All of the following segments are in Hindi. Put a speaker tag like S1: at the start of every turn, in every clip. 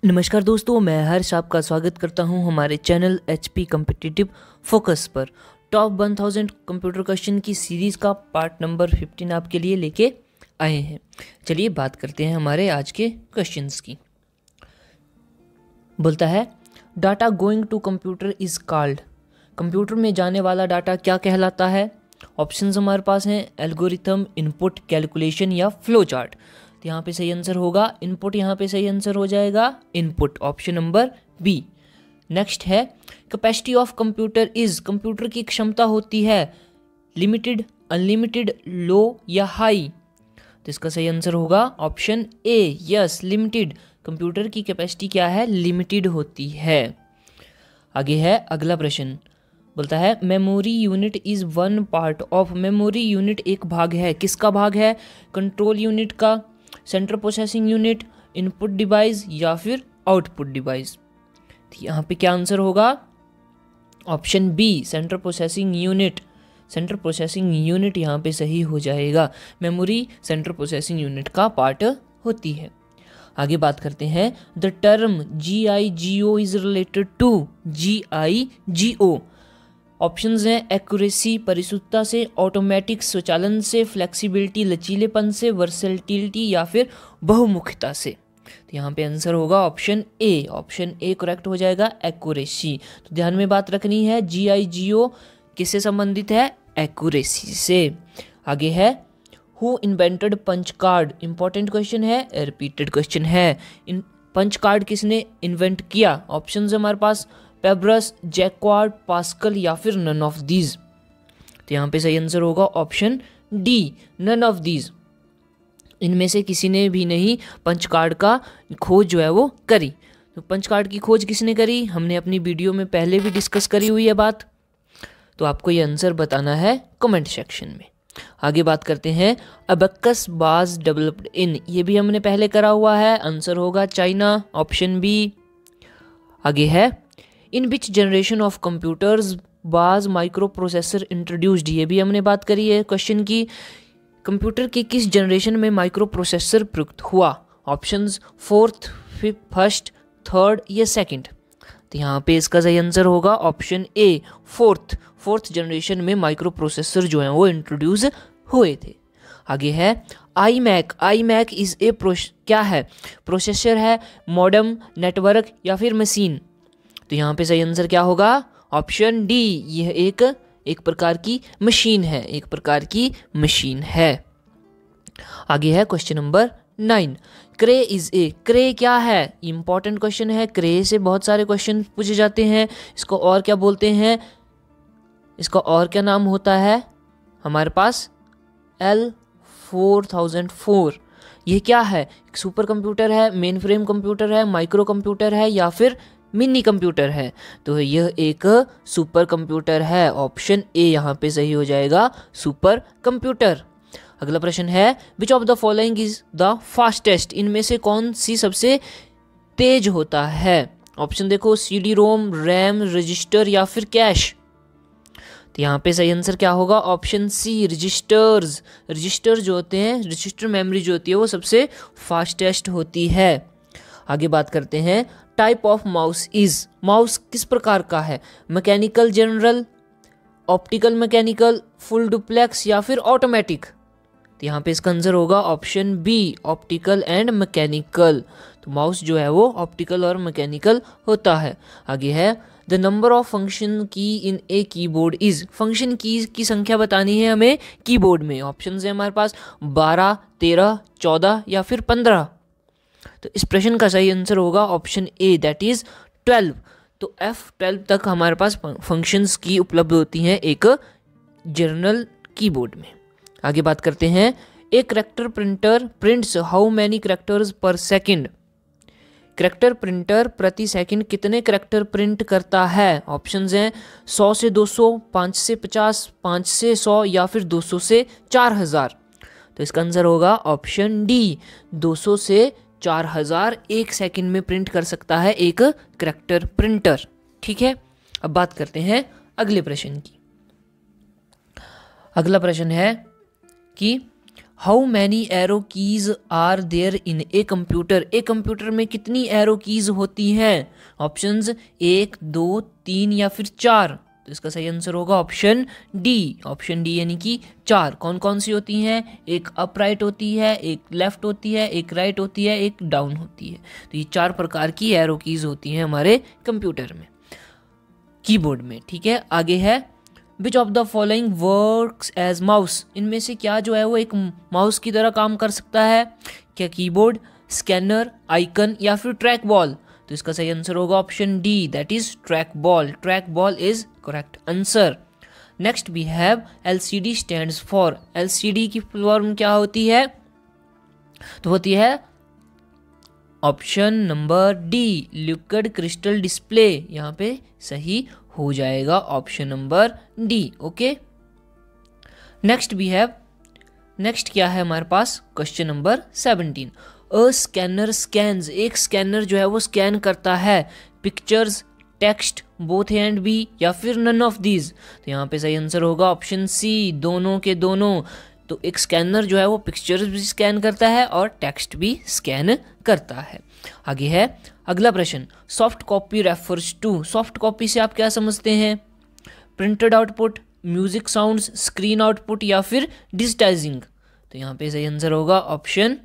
S1: नमस्कार दोस्तों, मैं हर्ष आपका स्वागत करता हूं हमारे चैनल HP कॉम्पिटिटिव फोकस पर। टॉप 1000 कंप्यूटर क्वेश्चन की सीरीज़ का पार्ट नंबर 15 आपके लिए लेके आए हैं। चलिए बात करते हैं हमारे आज के क्वेश्चंस की। बोलता है data going to computer is called. Computer में जाने वाला डाटा क्या कहलाता है? ऑप्शंस हमारे पास हैं एल्गोरिथम, इनपुट, कैलकुलेशन या फ्लो चार्ट। तो यहाँ पे सही आंसर होगा इनपुट। यहाँ पे सही आंसर हो जाएगा input, option number B. Next है capacity of computer is. Computer की क्षमता होती है लिमिटेड, अनलिमिटेड, लो या हाई। तो इसका सही आंसर होगा ऑप्शन ए, यस लिमिटेड। कंप्यूटर की कैपेसिटी क्या है? लिमिटेड होती है। आगे है अगला प्रश्न। बोलता है memory unit is one part of. Memory unit एक भाग है, किसका भाग है? कंट्रोल यूनिट का, central processing unit, input device या फिर आउटपुट डिवाइस। यहाँ पे क्या आंसर होगा? Option B, central processing unit. Central processing unit यहाँ पे सही हो जाएगा। मेमोरी सेंट्रल प्रोसेसिंग यूनिट का पार्ट होती है। आगे बात करते हैं the term GIGO is related to. GIGO options हैं एक्यूरेसी, परिशुद्धता से, ऑटोमेटिक, स्वचालन से, फ्लेक्सिबिलिटी, लचीलेपन से, वर्सेटिलिटी या फिर बहुमुखता से। तो यहाँ पे आंसर होगा option A. Option A correct हो जाएगा, एक्यूरेसी। तो ध्यान में बात रखनी है, GIGO किससे संबंधित है? एक्यूरेसी से। आगे है who invented punch card. Important question है, रिपीटेड क्वेश्चन है। इन पंच कार्ड किसने इन्वेंट किया? ऑप्शन है हमारे पास पेब्रस, जैक्वार्ड, पास्कल या फिर नन ऑफ दीज। तो यहाँ पे सही आंसर होगा option D, none of these. इनमें से किसी ने भी नहीं पंच कार्ड का खोज जो है वो करी। तो पंच कार्ड की खोज किसने करी? हमने अपनी वीडियो में पहले भी डिस्कस करी हुई है बात। तो आपको ये आंसर बताना है कमेंट सेक्शन में। आगे बात करते हैं अबेकस वाज डेवलप्ड इन। ये भी हमने पहले करा हुआ है, आंसर होगा चाइना, ऑप्शन बी। आगे है in which generation of computers was micro processor introduced. ये भी हमने बात करी है क्वेश्चन की। कंप्यूटर के किस जनरेशन में माइक्रो प्रोसेसर प्रयुक्त हुआ? ऑप्शंस फोर्थ, फर्स्ट, थर्ड या सेकंड। तो यहाँ पे इसका सही आंसर होगा ऑप्शन ए, फोर्थ जनरेशन में माइक्रो प्रोसेसर जो है वो इंट्रोड्यूस हुए थे। आगे है iMac इज ए क्या है? प्रोसेसर है, मॉडेम, नेटवर्क या फिर मशीन। तो यहाँ पे सही आंसर क्या होगा? ऑप्शन डी, यह एक प्रकार की मशीन है, एक प्रकार की मशीन है। आगे है question number 9। Cray is a. Cray क्या है? इंपॉर्टेंट क्वेश्चन है। क्रे से बहुत सारे क्वेश्चन पूछे जाते हैं। इसको और क्या बोलते हैं? इसका और क्या नाम होता है? हमारे पास L4004। यह क्या है? एक सुपर कंप्यूटर है, मेन फ्रेम कंप्यूटर है, माइक्रो कंप्यूटर है या फिर मिनी कंप्यूटर है? तो यह एक सुपर कंप्यूटर है, ऑप्शन ए यहाँ पे सही हो जाएगा, सुपर कंप्यूटर। अगला प्रश्न है which of the following is the fastest. इनमें से कौन सी सबसे तेज होता है? ऑप्शन देखो, CD रोम, रैम, रजिस्टर या फिर कैश। तो यहाँ पे सही आंसर क्या होगा? ऑप्शन सी, रजिस्टर्स। रजिस्टर जो होते हैं, रजिस्टर मेमोरी जो होती है वो सबसे फास्टेस्ट होती है। आगे बात करते हैं type of mouse is. Mouse किस प्रकार का है? Mechanical, general, optical mechanical, full duplex या फिर ऑटोमेटिक। तो यहाँ पे इसका आंसर होगा option B, optical and mechanical. तो माउस जो है वो ऑप्टिकल और मैकेनिकल होता है। आगे है द नंबर ऑफ फंक्शन की इन a keyboard is. Function keys की संख्या बतानी है हमें कीबोर्ड में। ऑप्शन है हमारे पास 12, 13, 14 या फिर 15। तो इस प्रश्न का सही आंसर होगा ऑप्शन ए, दैट इज 12। तो F12 तक हमारे पास फंक्शंस की उपलब्ध होती हैं एक जर्नल कीबोर्ड में। आगे बात करते हैं एक character printer prints how many characters पर सेकंड। करैक्टर प्रिंटर प्रति सेकंड कितने करैक्टर प्रिंट करता है? ऑप्शंस हैं 100 से 200, 5 से 50, 5 से 100 या फिर 200 से 4000। तो इसका आंसर होगा ऑप्शन डी, 200 से 4000 एक सेकंड में प्रिंट कर सकता है एक करैक्टर प्रिंटर। ठीक है, अब बात करते हैं अगले प्रश्न की। अगला प्रश्न है कि how many arrow keys are there in a computer, एक कंप्यूटर में कितनी एरो कीज होती हैं? ऑप्शंस 1, 2, 3 या फिर 4। तो इसका सही आंसर होगा ऑप्शन डी। ऑप्शन डी यानी कि 4। कौन कौन सी होती हैं? एक अपराइट होती है, एक लेफ्ट होती है, एक राइट होती है, एक डाउन होती है। तो ये 4 प्रकार की एरो कीज होती हैं हमारे कंप्यूटर में, कीबोर्ड में। ठीक है, आगे है which of the following works as mouse, इनमें से क्या जो है वो एक माउस की तरह काम कर सकता है? क्या कीबोर्ड, स्कैनर, आइकन या फिर ट्रैक बॉल? तो इसका सही आंसर होगा option D, that is track ball. Track ball is correct answer. Next we have LCD stands for, LCD की फुल फॉर्म क्या होती है? तो होती है option number D, liquid crystal display. यहाँ पे सही हो जाएगा option number D. Okay, next we have, next क्या है हमारे पास? Question number 17। A scanner scans, एक स्कैनर जो है वो स्कैन करता है pictures, text, both A and B या फिर नन ऑफ दीज? तो यहाँ पे सही आंसर होगा ऑप्शन सी, दोनों के दोनों। तो एक स्कैनर जो है वो पिक्चर्स भी स्कैन करता है और टेक्स्ट भी स्कैन करता है। आगे है अगला प्रश्न, soft copy refers to, soft copy से आप क्या समझते हैं? Printed output, music sounds, screen output या फिर डिजिटाइजिंग? तो यहाँ पे सही आंसर होगा option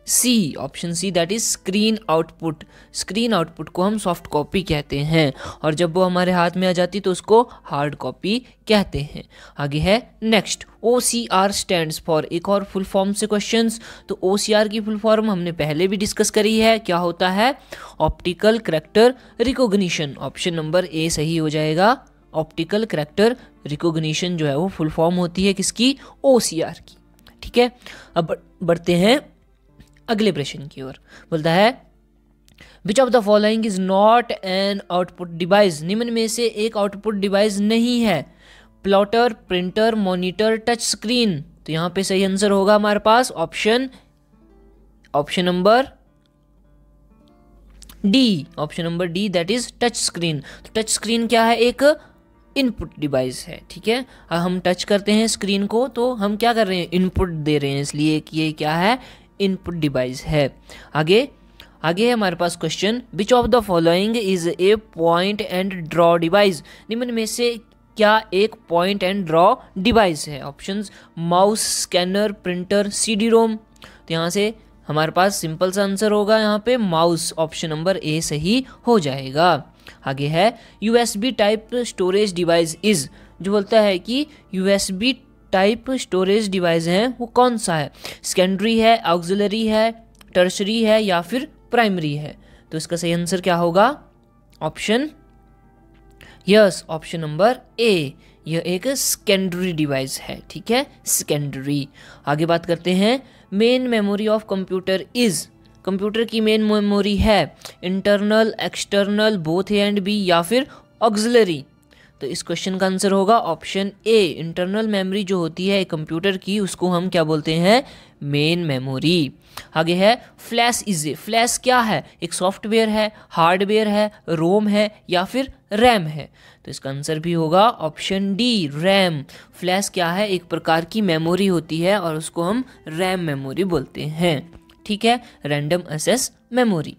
S1: C, option C that is screen output. Screen output को हम सॉफ्ट कॉपी कहते हैं और जब वो हमारे हाथ में आ जाती तो उसको हार्ड कॉपी कहते हैं। आगे है नेक्स्ट, OCR स्टैंड्स फॉर, एक और फुल फॉर्म से क्वेश्चंस। तो OCR की फुल फॉर्म हमने पहले भी डिस्कस करी है, क्या होता है? Optical character recognition. Option number A सही हो जाएगा। ऑप्टिकल कैरेक्टर रिकॉग्निशन जो है वो फुल फॉर्म होती है किसकी? OCR की। ठीक है, अब बढ़ते हैं अगले प्रश्न की ओर। बोलता है which of the following is not an output device, निम्न में से एक आउटपुट डिवाइस नहीं है? Plotter, printer, monitor, touch screen? तो यहां पे सही आंसर होगा हमारे पास option number D, option number D that is touch screen. तो टच स्क्रीन क्या है? एक इनपुट डिवाइस है। ठीक है, हम टच करते हैं स्क्रीन को तो हम क्या कर रहे हैं? इनपुट दे रहे हैं, इसलिए कि ये क्या है? इनपुट डिवाइस है। आगे है हमारे पास question, which of the following is a point and draw device, निम्न में से क्या एक पॉइंट एंड ड्रॉ डिवाइस है? Options mouse, scanner, printer, CD ROM? तो यहाँ से हमारे पास सिंपल सा आंसर होगा यहाँ पे माउस, ऑप्शन नंबर ए सही हो जाएगा। आगे है USB type storage device is, जो बोलता है कि USB टाइप स्टोरेज डिवाइस है वो कौन सा है? सेकेंडरी है, ऑक्सिलरी है, टर्शरी है या फिर प्राइमरी है? तो इसका सही आंसर क्या होगा? ऑप्शन ऑप्शन नंबर ए, यह एक सेकेंडरी डिवाइस है। ठीक है, सेकेंडरी। आगे बात करते हैं, main memory of computer is, computer की मेन मेमोरी है internal, external, both A and B या फिर ऑक्सिलरी? तो इस क्वेश्चन का आंसर होगा ऑप्शन ए, इंटरनल मेमोरी जो होती है कंप्यूटर की उसको हम क्या बोलते हैं? Main memory. आगे है फ्लैश इज, फ्लैश क्या है? एक सॉफ्टवेयर है, हार्डवेयर है, रोम है या फिर रैम है? तो इसका आंसर भी होगा ऑप्शन डी, रैम। फ्लैश क्या है? एक प्रकार की मेमोरी होती है और उसको हम रैम मेमोरी बोलते हैं। ठीक है, रैंडम एक्सेस मेमोरी।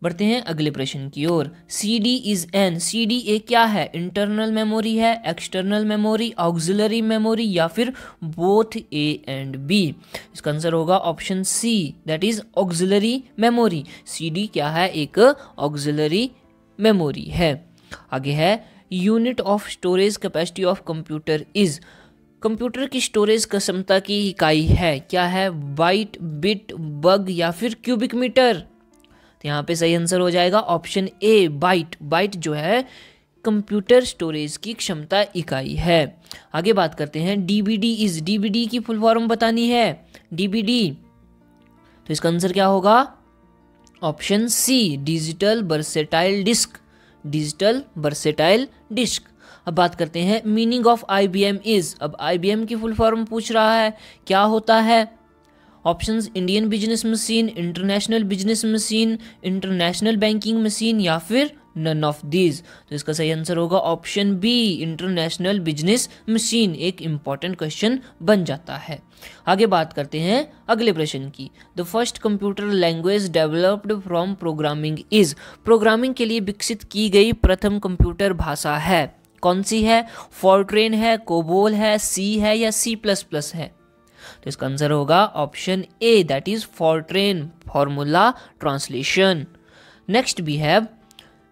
S1: बढ़ते हैं अगले प्रश्न की ओर। CD इज एन, CD एक क्या है? इंटरनल मेमोरी है, एक्सटर्नल मेमोरी, ऑक्सिलरी मेमोरी या फिर बोथ ए एंड बी? इसका आंसर होगा option C, that is auxiliary memory. CD क्या है? एक ऑक्सिलरी मेमोरी है। आगे है unit of storage capacity of computer is, computer की स्टोरेज क्षमता की इकाई है क्या है? बाइट, बिट, बग या फिर क्यूबिक मीटर? तो यहाँ पे सही आंसर हो जाएगा ऑप्शन ए, बाइट। बाइट जो है कंप्यूटर स्टोरेज की क्षमता इकाई है। आगे बात करते हैं DVD इज, DVD की फुल फॉर्म बतानी है, DVD। तो इसका आंसर क्या होगा? Option C, digital versatile disc, digital versatile disc. अब बात करते हैं मीनिंग ऑफ IBM इज, अब IBM की फुल फॉर्म पूछ रहा है, क्या होता है? Options Indian business machine, international business machine, international banking machine या फिर नन ऑफ दीज। तो इसका सही आंसर होगा option B, international business machine. एक इंपॉर्टेंट क्वेश्चन बन जाता है। आगे बात करते हैं अगले प्रश्न की। The first computer language developed from programming is. Programming के लिए विकसित की गई प्रथम कंप्यूटर भाषा है, कौन सी है? फॉर्ट्रेन है, कोबोल है, सी है या C++ है? तो इसका आंसर होगा option A, that is Fortran, formula translation. Next we have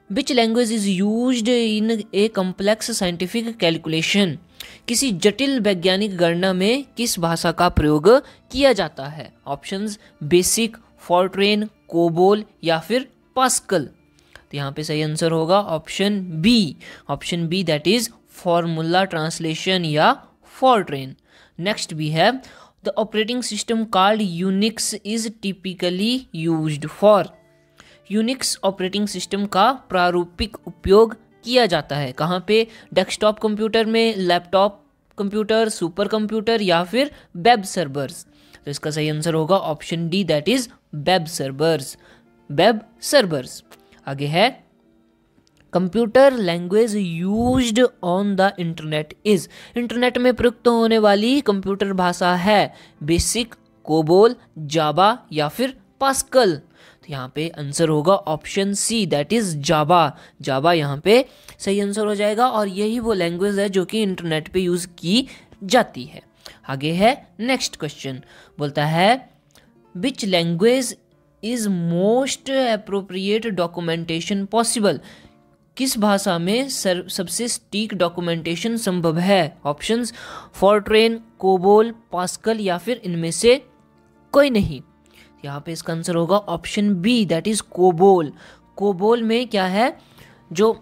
S1: which language is used in a complex scientific calculation. किसी जटिल वैज्ञानिक गणना में किस भाषा का प्रयोग किया जाता है? ऑप्शंस बेसिक, फॉर्ट्रेन, कोबोल या फिर पास्कल। तो यहाँ पे सही आंसर होगा option B that is formula translation या Fortran. Next we have the operating system called Unix is typically used for. Unix operating system का प्रारूपिक उपयोग किया जाता है कहाँ पे? डेस्कटॉप कंप्यूटर में, लैपटॉप कंप्यूटर, सुपर कंप्यूटर या फिर वेब सर्वर्स। तो इसका सही आंसर होगा option D, that is web servers. आगे है computer language used on the internet is. Internet में प्रयुक्त होने वाली कंप्यूटर भाषा है बेसिक, कोबोल, जावा या फिर पास्कल। तो यहाँ पे आंसर होगा option C, that is Java यहाँ पे सही आंसर हो जाएगा और यही वो लैंग्वेज है जो कि इंटरनेट पे यूज की जाती है। आगे है नेक्स्ट क्वेश्चन, बोलता है विच language is most appropriate documentation possible. किस भाषा में सबसे सटीक डॉक्यूमेंटेशन संभव है? ऑप्शंस फॉर्ट्रेन, कोबोल, पास्कल या फिर इनमें से कोई नहीं। यहाँ पे इसका आंसर होगा option B, that is COBOL. COBOL में क्या है, जो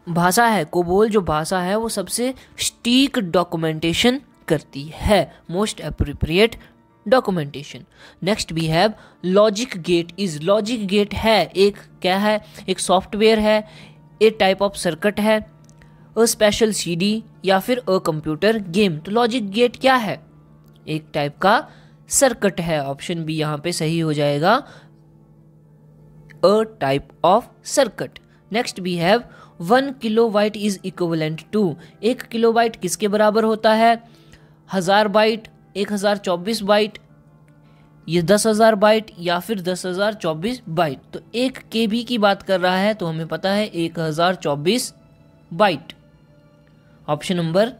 S1: भाषा है, कोबोल जो भाषा है वो सबसे सटीक डॉक्यूमेंटेशन करती है, most appropriate documentation. Next we have logic gate is. Logic gate है एक क्या है? एक सॉफ्टवेयर है, ए टाइप ऑफ सर्किट है, अ स्पेशल CD या फिर अ कंप्यूटर गेम। तो लॉजिक गेट क्या है? एक टाइप का सर्किट है। ऑप्शन बी यहाँ पे सही हो जाएगा, a type of circuit. Next we have 1 kilobyte is equivalent to. 1 kilobyte किसके बराबर होता है? 1000 बाइट, 1024 बाइट, ये 10,000 बाइट या फिर 10,024 बाइट। तो 1 KB की बात कर रहा है तो हमें पता है 1024 बाइट। ऑप्शन नंबर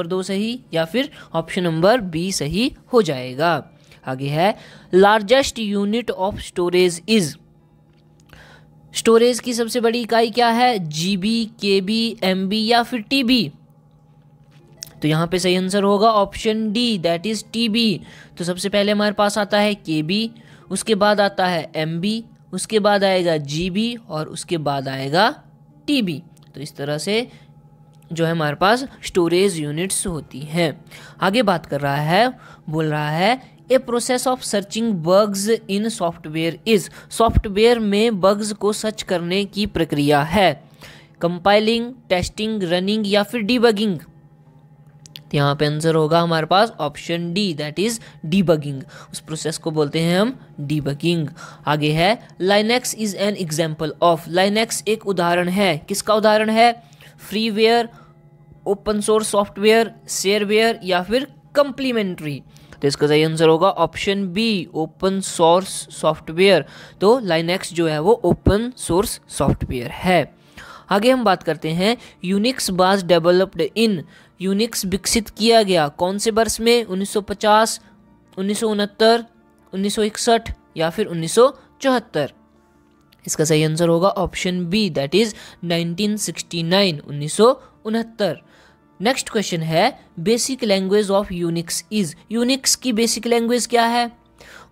S1: 2 सही या फिर ऑप्शन नंबर बी सही हो जाएगा। आगे है largest unit of storage is. Storage की सबसे बड़ी इकाई क्या है? GB, KB, MB या फिर TB। तो यहाँ पे सही आंसर होगा option D, that is TB। तो सबसे पहले हमारे पास आता है KB, उसके बाद आता है MB, उसके बाद आएगा GB और उसके बाद आएगा TB। तो इस तरह से जो है हमारे पास स्टोरेज यूनिट्स होती हैं। आगे बात कर रहा है, बोल रहा है a process of searching bugs in software is. Software में बग्स को सर्च करने की प्रक्रिया है कंपाइलिंग, टेस्टिंग, रनिंग या फिर डीबगिंग। तो यहाँ पे आंसर होगा हमारे पास option D, that is debugging. उस प्रोसेस को बोलते हैं हम डीबगिंग। आगे है Linux is an example of. Linux एक उदाहरण है, किसका उदाहरण है? Freeware, open source software, shareware या फिर कंप्लीमेंट्री। तो इसका सही आंसर होगा option B, open source software. तो लाइनेक्स जो है वो ओपन सोर्स सॉफ्टवेयर है। आगे हम बात करते हैं Unix was developed in. Unix विकसित किया गया कौन से वर्ष में? 1950, 1969, 1961 या फिर 1974। इसका सही आंसर होगा option B, that is 1969, 1969। Next question है basic language of Unix is. Unix की बेसिक लैंग्वेज क्या है?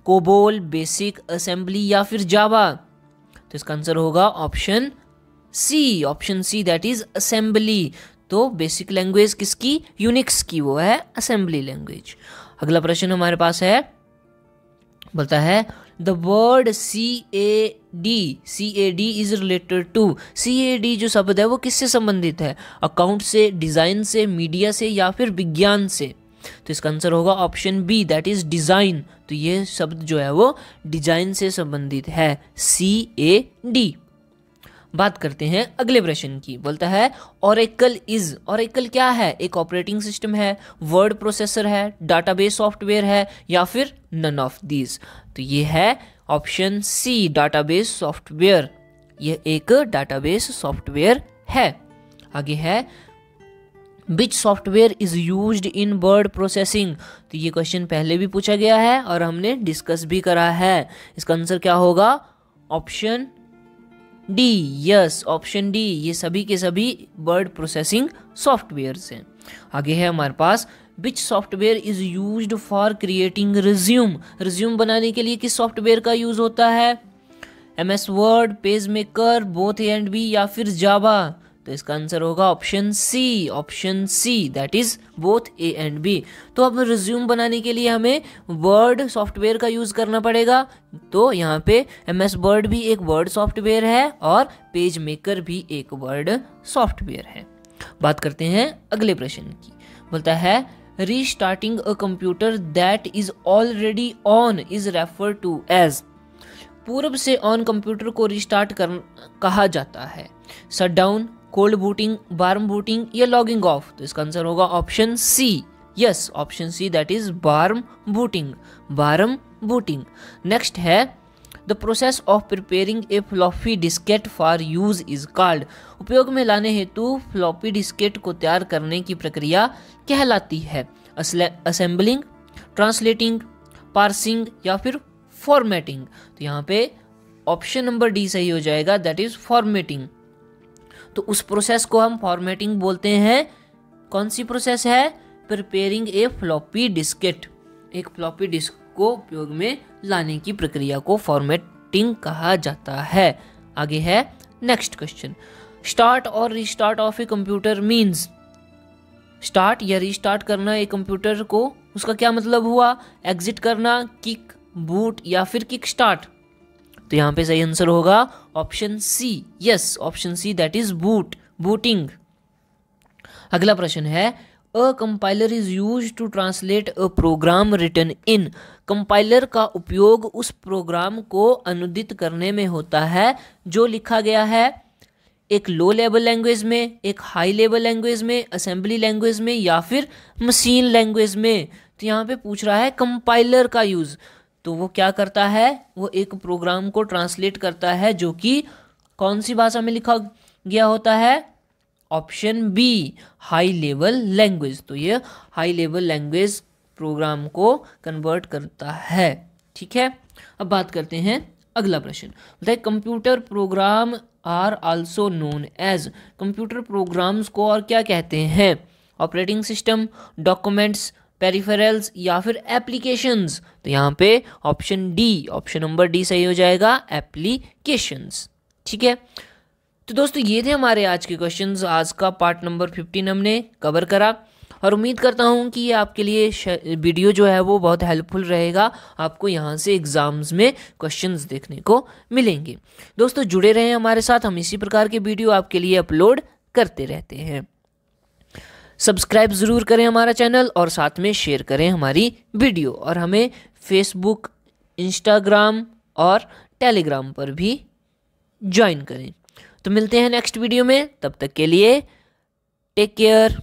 S1: कोबोल, बेसिक, असेंबली या फिर जावा। तो इसका आंसर होगा option C, that is assembly. तो बेसिक लैंग्वेज किसकी? यूनिक्स की, वो है असेंबली लैंग्वेज। अगला प्रश्न हमारे पास है, बोलता है the word CAD is related to. CAD जो शब्द है वो किससे संबंधित है? अकाउंट से, डिजाइन से, मीडिया से या फिर विज्ञान से। तो इसका आंसर होगा option B, that is design. तो ये शब्द जो है वो डिजाइन से संबंधित है, CAD। बात करते हैं अगले प्रश्न की। बोलता है ओरेकल इज, ओरेकल क्या है? एक ऑपरेटिंग सिस्टम है, वर्ड प्रोसेसर है, डाटाबेस सॉफ्टवेयर है, या फिर नन ऑफ दीज। तो ये है ऑप्शन सी, डाटाबेस सॉफ्टवेयर। यह एक डाटाबेस सॉफ्टवेयर है। आगे है विच software is used in word processing. तो ये क्वेश्चन पहले भी पूछा गया है और हमने डिस्कस भी करा है। इसका आंसर क्या होगा? Option D, yes option D. ये सभी के सभी वर्ड प्रोसेसिंग सॉफ्टवेयर हैं। आगे है हमारे पास which software is used for creating resume. Resume बनाने के लिए किस सॉफ्टवेयर का यूज होता है? MS word, page maker, both A and B, या फिर जावा। तो इसका आंसर होगा option C, option C, that is both A and B. तो अब रिज्यूम बनाने के लिए हमें वर्ड सॉफ्टवेयर का यूज करना पड़ेगा। तो यहाँ पे MS वर्ड भी एक वर्ड सॉफ्टवेयर है और पेज मेकर भी एक वर्ड सॉफ्टवेयर है। बात करते हैं अगले प्रश्न की। बोलता है restarting a computer that is already on is refer to as. पूर्व से ऑन कंप्यूटर को रिस्टार्ट कहा जाता है। Shut down, cold booting, warm booting, या लॉगिंग ऑफ। तो इसका आंसर होगा option C, yes option C, that is warm booting, warm booting. Next है the process of preparing a floppy diskette for use is called. उपयोग में लाने हेतु फ्लॉपी डिस्केट को तैयार करने की प्रक्रिया कहलाती है। असेंबलिंग, ट्रांसलेटिंग, पार्सिंग, या फिर फॉर्मेटिंग। तो यहाँ पे ऑप्शन नंबर डी सही हो जाएगा, दैट इज फॉर्मेटिंग। तो उस प्रोसेस को हम फॉर्मेटिंग बोलते हैं। कौन सी प्रोसेस है? Preparing a floppy Diskit. एक फ्लॉपी डिस्क को उपयोग में लाने की प्रक्रिया को फॉर्मेटिंग कहा जाता है। आगे है नेक्स्ट क्वेश्चन। स्टार्ट और restart of a computer means. Start या रिस्टार्ट करना एक कंप्यूटर को, उसका क्या मतलब हुआ? एग्जिट करना, किक, बूट, या फिर किक स्टार्ट। तो यहाँ पे सही आंसर होगा option C, yes option C, that is boot, booting. अगला प्रश्न है a compiler is used to translate a program written in. Compiler का उपयोग उस प्रोग्राम को अनुदित करने में होता है जो लिखा गया है एक लो लेवल लैंग्वेज में, एक हाई लेवल लैंग्वेज में, असेंबली लैंग्वेज में, या फिर मशीन लैंग्वेज में। तो यहाँ पे पूछ रहा है कंपाइलर का यूज। तो वो क्या करता है? वो एक प्रोग्राम को ट्रांसलेट करता है जो कि कौन सी भाषा में लिखा गया होता है? Option B, high level language. तो ये हाई लेवल लैंग्वेज प्रोग्राम को कन्वर्ट करता है। ठीक है, अब बात करते हैं अगला प्रश्न। बताइए computer program are also known as. Computer programs को और क्या कहते हैं? ऑपरेटिंग सिस्टम, डॉक्यूमेंट्स, पेरिफेरल्स, या फिर एप्लीकेशंस। तो यहाँ पे option D, option number D सही हो जाएगा, एप्लीकेशंस। ठीक है, तो दोस्तों ये थे हमारे आज के क्वेश्चंस। आज का पार्ट नंबर 15 हमने कवर करा और उम्मीद करता हूँ कि ये आपके लिए वीडियो जो है वो बहुत हेल्पफुल रहेगा। आपको यहाँ से एग्जाम्स में क्वेश्चंस देखने को मिलेंगे। दोस्तों जुड़े रहें हमारे साथ, हम इसी प्रकार के वीडियो आपके लिए अपलोड करते रहते हैं। सब्सक्राइब ज़रूर करें हमारा चैनल और साथ में शेयर करें हमारी वीडियो, और हमें फेसबुक, इंस्टाग्राम और टेलीग्राम पर भी ज्वाइन करें। तो मिलते हैं नेक्स्ट वीडियो में, तब तक के लिए टेक केयर।